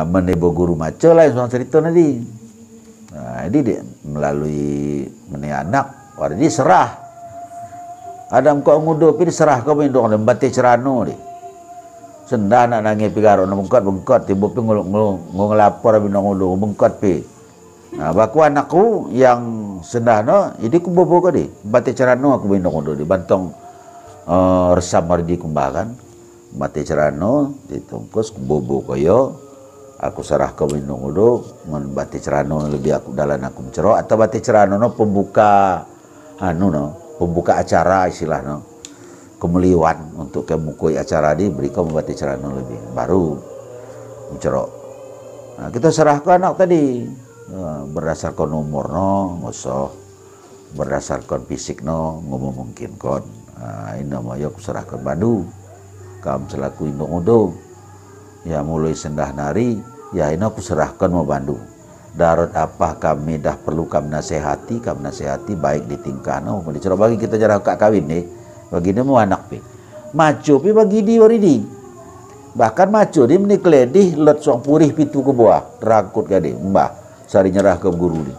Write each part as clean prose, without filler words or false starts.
menebo guru maco lah yang cerita nanti. Jadi dia melalui anak, orang dia serah. Adam kau ngudo pi serah kau mendong dan bate cerano di. Sendah nak nangis pigaro nak bengkot tiba pi ngelapor bino ngudo bengkot pi. Baku anakku yang sendah no, ini ku bobo ka di. Bate cerano aku bino ngudo di bantong resam mardi kumbakan. Bate cerano ditungkus ku bobo koyo. Aku serah kau bino ngudo ngon bate cerano lebih aku dalan aku mencerok atau bate cerano no pembuka pembuka acara istilah no. Kemeliwan untuk kemukui acara di beri kau membati cerano lebih baru mencerok. Nah, kita serahkan anak tadi berdasarkan umur no ngosoh, berdasarkan fisik no ngomong mungkin kon. Ini nama yo serahkan bandu kam selaku induk udo ya mulai sendah nari ya ini aku serahkan mau bandu. Darat apa kami dah perlu kami nasihati baik di tingkah no dicerok bagi kita jarang kak kawin nih. Begini mau anak pi, maco pi bagi di waridi, bahkan maco di menikledih let suang purih pitu ke bawah, rangkut gade, mbah, sari nyerah ke guru di,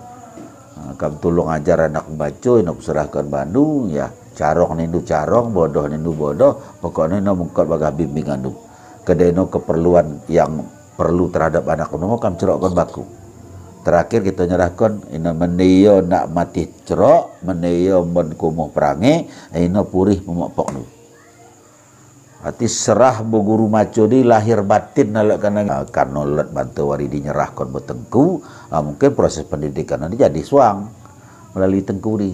kam tolong ajar anak maco, nak serahkan Bandung, ya, carong nindu carong, bodoh nindu bodoh, pokoknya nak mungkot baga bimbingan tu, kedeno keperluan yang perlu terhadap anak kono kam cerokkan baku. Terakhir kita nyerahkan ina meneyo nak mati cerok, meneyo menkumuh perangi, ina purih memopok nu. Hati serah bu guru maco di lahir batin nalak karena let bantu wari dinyerahkan betengku, mungkin proses pendidikan nanti jadi suang melalui tengku di.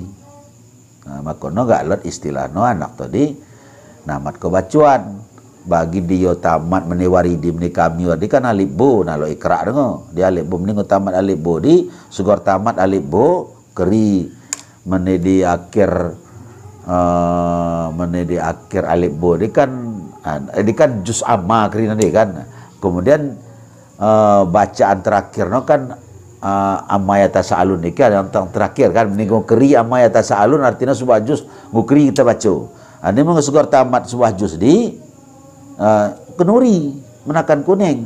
Makono gak let istilah no anak tadi namat kebacuan. Bagi dia tamat menewari di kami di kan alif bo nalo ikra dengo dia alif bo mending tamat alif bo di sugor tamat alif bo keri menedi akhir alif bo di kan juz amma keri nanti kan kemudian bacaan terakhir no kan amma yatasaalun ni kan yang terakhir kan mending keri amma yatasaalun artinya sebuah juz ngukri kita baca ini mau sugor tamat sebuah juz di kenuri menakan kuning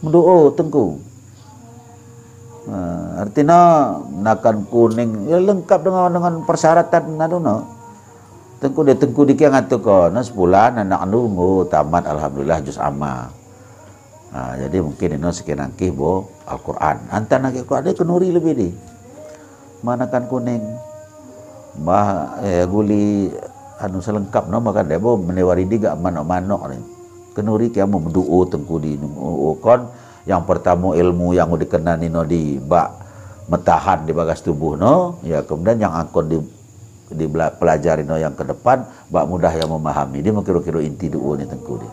mendoa tengku artinya menakan kuning ya lengkap dengan persyaratan nadono tengku di kiang atuh na sebulan anak nunggu tamat alhamdulillah juz amma. Jadi mungkin ini sekian angkih bo Al-Quran antara Al-Quran ada kenuri lebih di menakan kuning guli anu selengkap no maka debo menewari diga manok-manok ni kenuri kia mau menduo tengku di kon yang pertama ilmu yang dikenani no di bak metahan di bagas tubuh no ya kemudian yang akan di pelajari no yang ke depan bak mudah yang memahami dia mau kira-kira inti duo ni tengku di